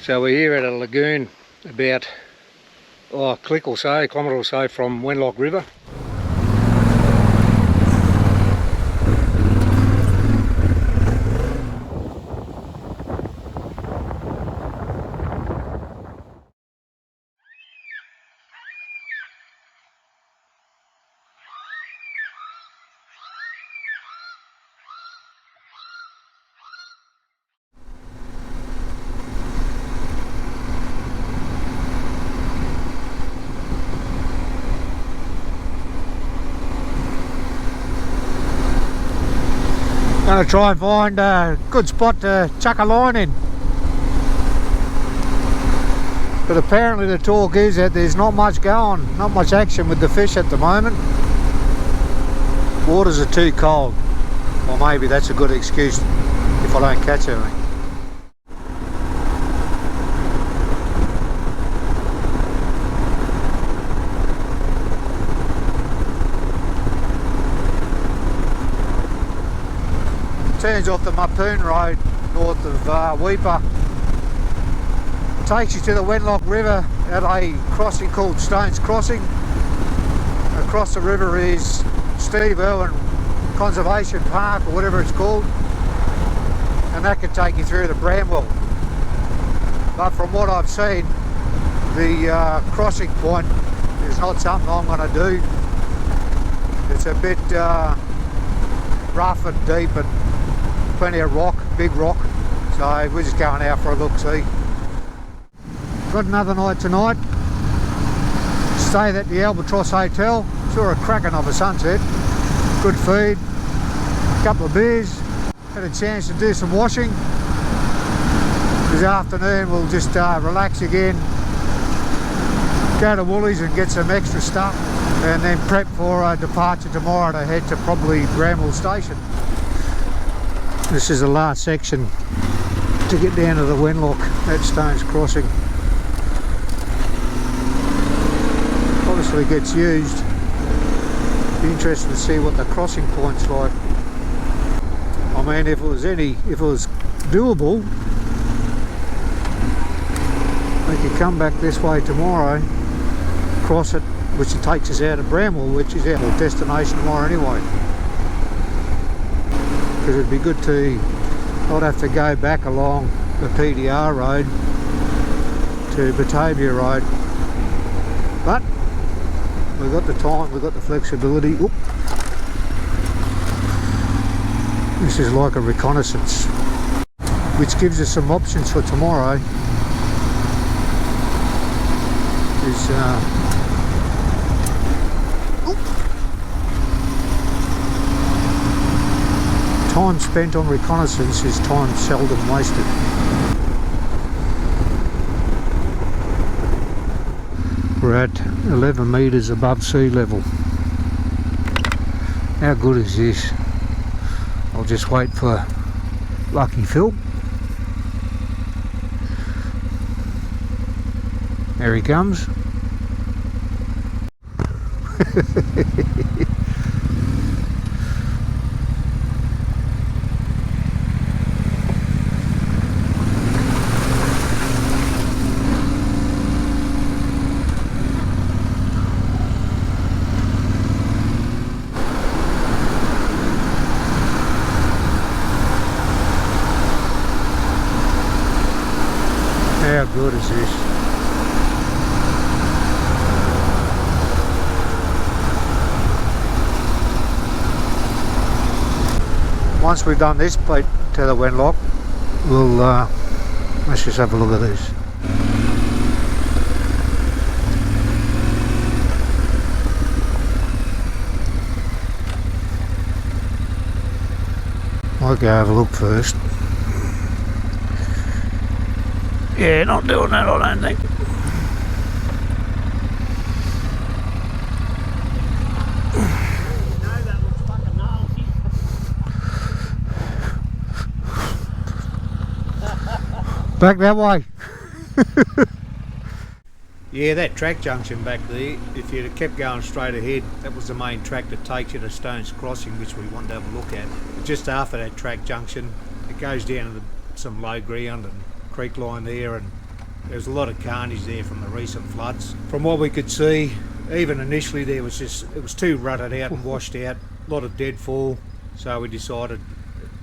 So we're here at a lagoon about a kilometre or so from Wenlock River. Going to try and find a good spot to chuck a line in. But apparently the talk is that there's not much action with the fish at the moment. Waters are too cold. Or maybe that's a good excuse if I don't catch anything. Turns off the Mapoon Road north of Weipa. Takes you to the Wenlock River at a crossing called Stones Crossing. Across the river is Steve Irwin Conservation Park or whatever it's called, and that can take you through the Bramwell. But from what I've seen, the crossing point is not something I'm going to do. It's a bit rough and deep and plenty of rock, big rock, so we're just going out for a look-see. Got another night tonight. Stayed at the Albatross Hotel, saw a cracking of a sunset, good feed, a couple of beers, had a chance to do some washing. This afternoon we'll just relax again, go to Woolies and get some extra stuff, and then prep for a departure tomorrow to head to probably Bramwell Station. This is the last section to get down to the Wenlock at Stones Crossing. Obviously gets used. Be interested to see what the crossing point's like. I mean, if it was doable, we could come back this way tomorrow, cross it, which takes us out of Bramwell, which is our destination tomorrow anyway. Because it'd be good to not have to go back along the PDR road to Batavia Road. But we've got the time, we've got the flexibility. Oop. This is like a reconnaissance, which gives us some options for tomorrow. Time spent on reconnaissance is time seldom wasted. We're at 11 metres above sea level. How good is this? I'll just wait for Lucky Phil. There he comes. How good is this? Once we've done this bit to the Wenlock, we'll let's just have a look at this. I'll go have a look first. Yeah, not doing that, I don't think. No, that looks fucking gnarly. Back that way. Yeah, that track junction back there, if you'd have kept going straight ahead, that was the main track that takes you to Stones Crossing, which we wanted to have a look at. But just after that track junction, it goes down to some low ground and creek line there, and There's a lot of carnage there from the recent floods. From what we could see, even initially it was too rutted out and washed out, a lot of deadfall, so we decided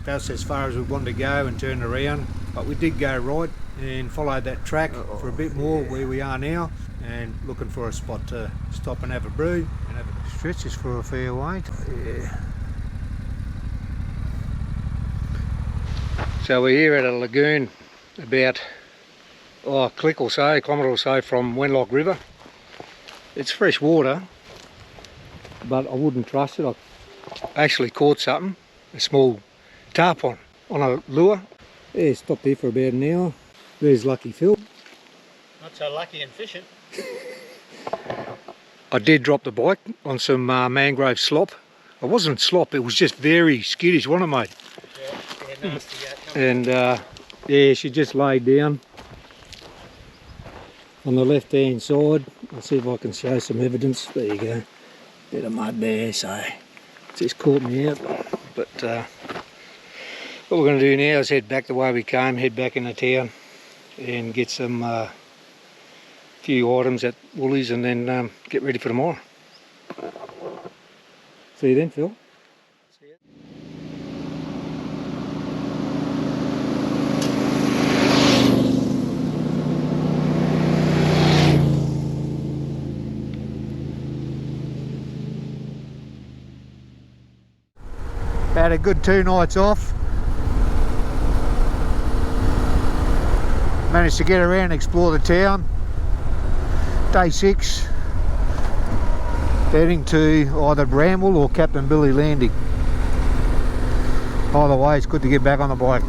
that's as far as we wanted to go and turn around. But we did go right and followed that track for a bit more where we are now, and looking for a spot to stop and have a brew and have a stretches for a fair weight. Yeah. So we're here at a lagoon about a kilometre or so from Wenlock River. It's fresh water, but I wouldn't trust it. I actually caught something, a small tarpon on a lure. Yeah, stopped here for about an hour. There's Lucky Phil. Not so lucky in fishing. I did drop the bike on some mangrove slop. It wasn't slop, it was just very skittish, wasn't it, mate? Yeah, nasty. And yeah, she just laid down on the left hand side. I'll see if I can show some evidence. There you go, bit of mud there, so it just caught me out. But what we're going to do now is head back the way we came, head back into town and get some few items at Woolies, and then get ready for tomorrow. See you then, Phil. See you. Had a good 2 nights off. Managed to get around and explore the town. Day 6, heading to either Bramwell or Captain Billy Landing. Either way, it's good to get back on the bike.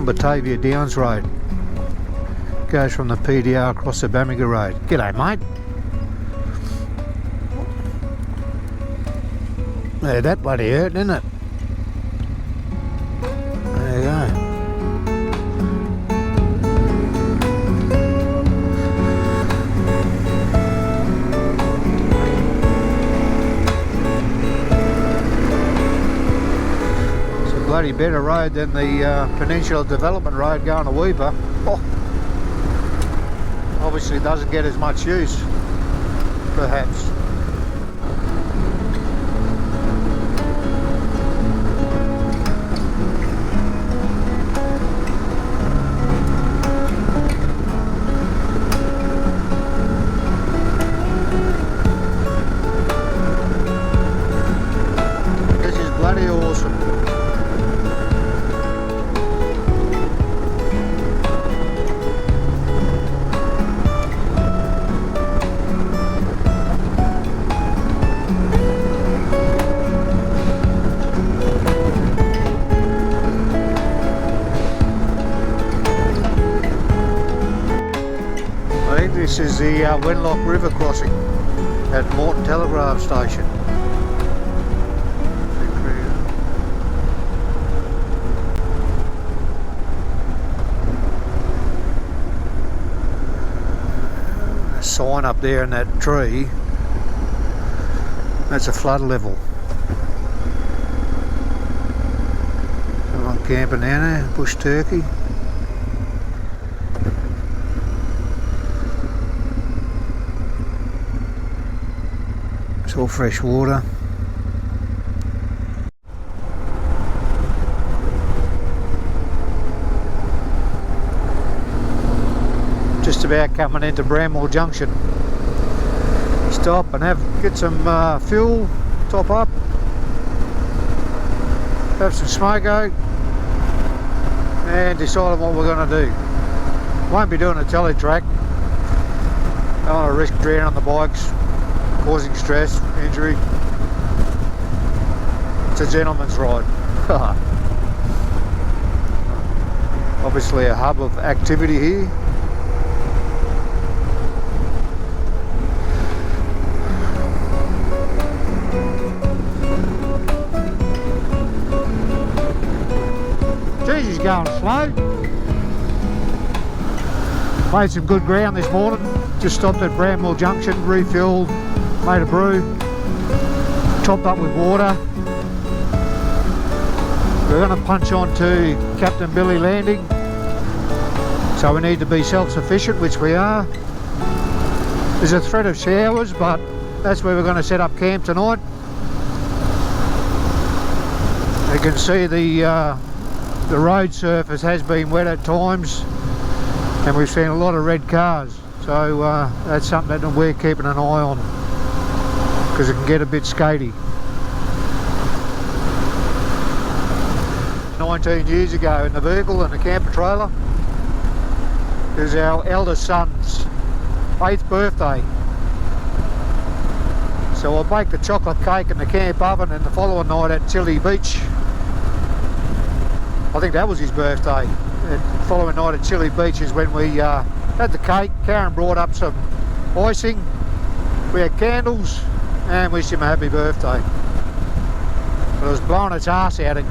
Batavia Downs Road. Goes from the PDR across the Bamaga Road. G'day, mate. Yeah, that bloody hurt, didn't it? There you go. Bloody better road than the Peninsula Development Road going to Weipa. Oh. Obviously doesn't get as much use, perhaps. This is bloody awesome. This is the Wenlock River crossing at Morton Telegraph Station. A sign up there in that tree, that's a flood level. Someone camping down there, bush turkey. All fresh water. Just about coming into Bramwell Junction. Stop and get some fuel, top up, have some smoko, and decide on what we're going to do. Won't be doing a tele track. Don't want to risk drowning on the bikes, causing stress, injury. It's a gentleman's ride. Obviously a hub of activity here. breeze is going slow. Made some good ground this morning. Just stopped at Bramwell Junction, refilled, made a brew, topped up with water. We're going to punch on to Captain Billy Landing. So we need to be self-sufficient, which we are. There's a threat of showers, but that's where we're going to set up camp tonight. You can see the road surface has been wet at times, and we've seen a lot of red cars. So that's something that we're keeping an eye on, because it can get a bit skatey. 19 years ago in the vehicle and the camper trailer. It was our eldest son's 8th birthday. So I baked the chocolate cake in the camp oven, and the following night at Chili Beach, I think that was his birthday. The following night at Chili Beach is when we had the cake. Karen brought up some icing, we had candles, and wished him a happy birthday. But it was blowing its arse out in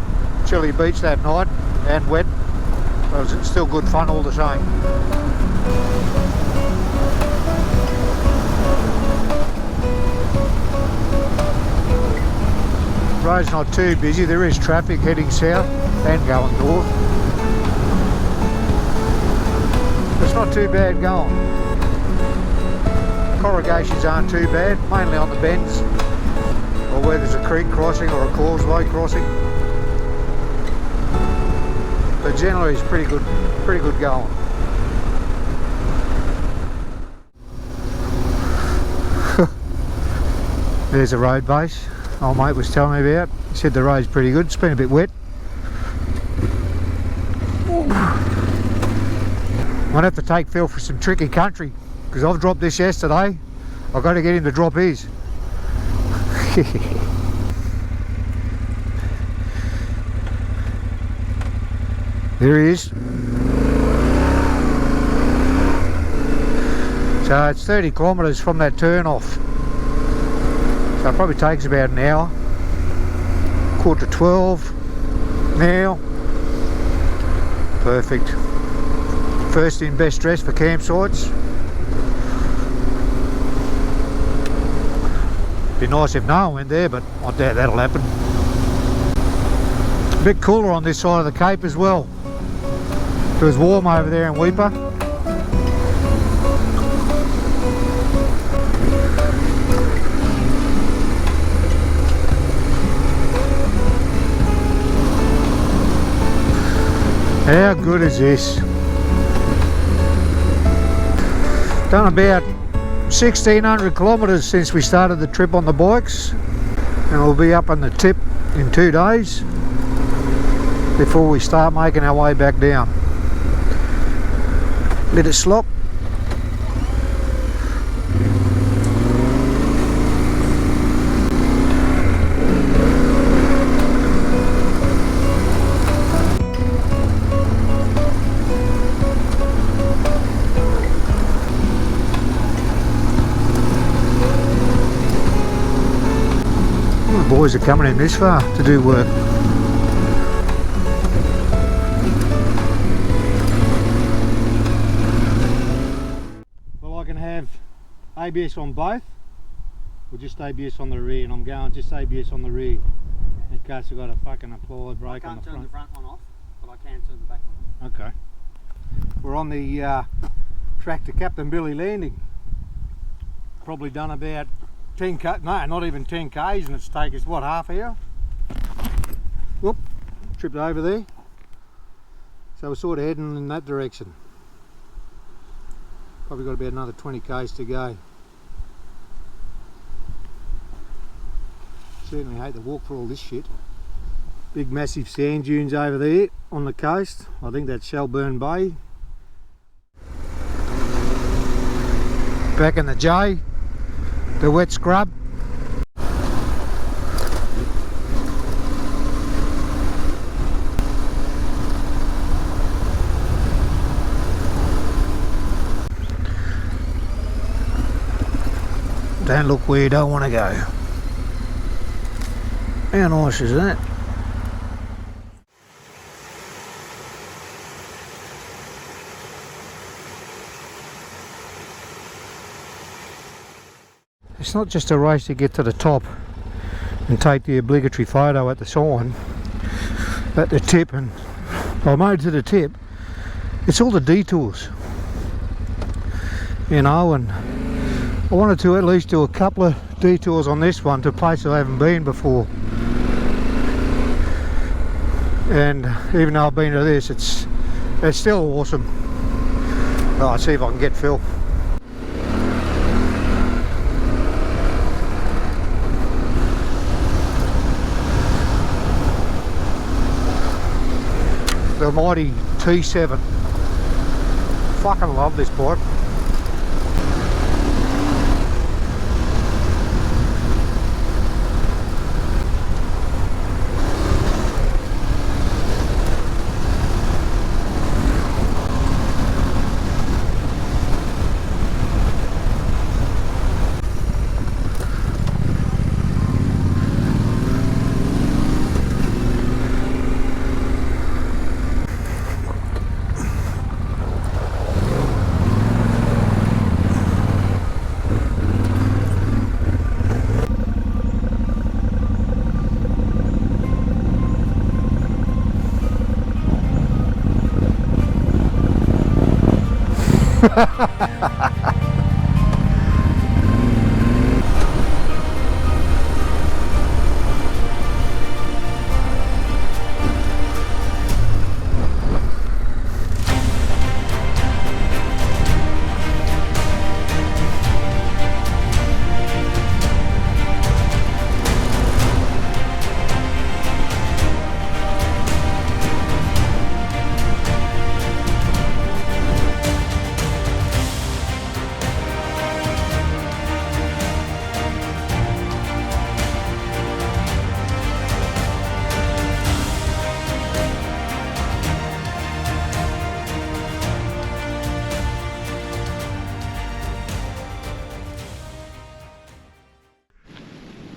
Chili Beach that night, and wet. But it was still good fun all the same. Road's not too busy. There is traffic heading south and going north. It's not too bad going. Corrugations aren't too bad, mainly on the bends or where there's a creek crossing or a causeway crossing. But generally it's pretty good going. There's a road base old mate was telling me about. He said the road's pretty good. It's been a bit wet. Might have to take Phil for some tricky country, because I've dropped this yesterday. I've got to get him to drop his. There he is. So it's 30 kilometres from that turn off. So it probably takes about an hour. 11:45 now. Perfect. First in, best dress for campsites. Be nice if no one went there, but I doubt that'll happen. A bit cooler on this side of the Cape as well. It was warm over there in Weipa. How good is this? Done about 1,600 kilometres since we started the trip on the bikes, and we'll be up on the tip in 2 days before we start making our way back down. Let it slop. The boys are coming in this far to do work. Well, I can have ABS on both, or just ABS on the rear, and I'm going just ABS on the rear in case I've got a fucking apply brake on the front. I can't turn the front one off, but I can turn the back one. Okay. We're on the track to Captain Billy Landing. Probably done about 10 k, no, not even 10 k's, and it's taken us what, half hour? Whoop, tripped over there. So we're sort of heading in that direction. Probably got about another 20 k's to go. Certainly hate to walk for all this shit. Big massive sand dunes over there on the coast. I think that's Shelburne Bay. Back in the J. The wet scrub. Don't look where you don't want to go. How nice is that? it's not just a race to get to the top and take the obligatory photo at the sign, at the tip, and I made to the tip. It's all the detours, you know, and I wanted to at least do a couple of detours on this one to places I haven't been before. And even though I've been to this, it's still awesome. Oh, I'll see if I can get Phil. The mighty T7. Fucking love this bike.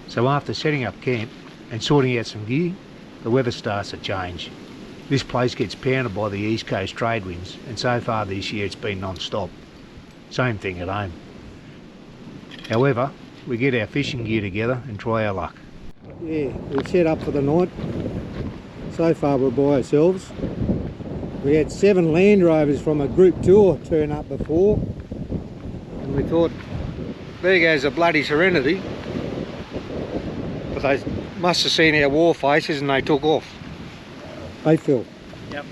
So after setting up camp and sorting out some gear, the weather starts to change. This place gets pounded by the east coast trade winds, and so far this year it's been non-stop. Same thing at home. However, we get our fishing gear together and try our luck. Yeah, we've set up for the night. So far we're by ourselves. We had 7 Land Rovers from a group tour turn up before, and we thought, there goes a bloody Serenity. But they must have seen our war faces and they took off. Hey Phil. Yep.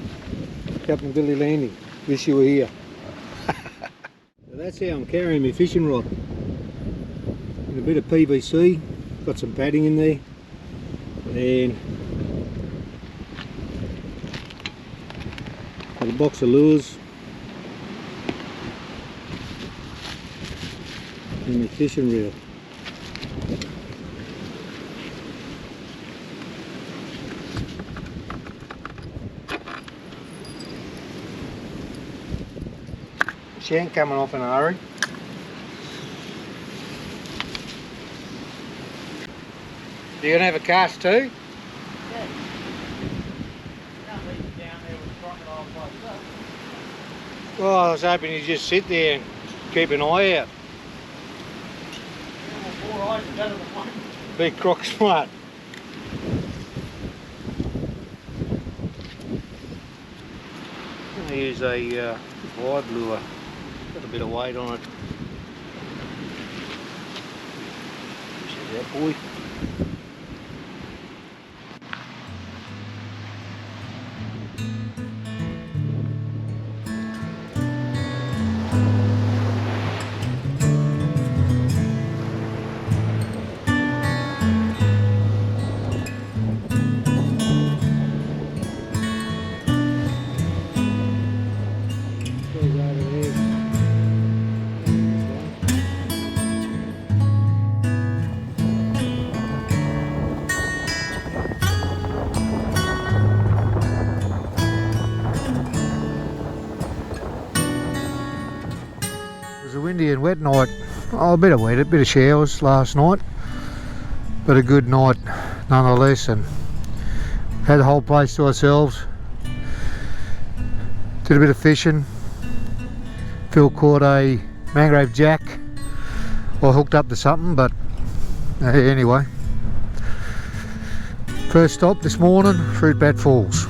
Captain Billy Landing. Wish you were here. So that's how I'm carrying my fishing rod. And a bit of PVC. Got some padding in there. And got a box of lures. And my fishing reel. She ain't coming off in a hurry. You gonna have a cast too? Yeah. Can't leave it down there with crocodiles like that. Well, I was hoping you'd just sit there and keep an eye out. Yeah, well, 4 eyes are better than one. Be croc smart. I'm gonna use a wide lure. Got a bit of weight on it. See that boy? Windy and wet night. Oh, a bit of wet, a bit of showers last night, but a good night nonetheless, and had the whole place to ourselves. Did a bit of fishing. Phil caught a mangrove jack or hooked up to something, but anyway. First stop this morning, Fruitbat Falls.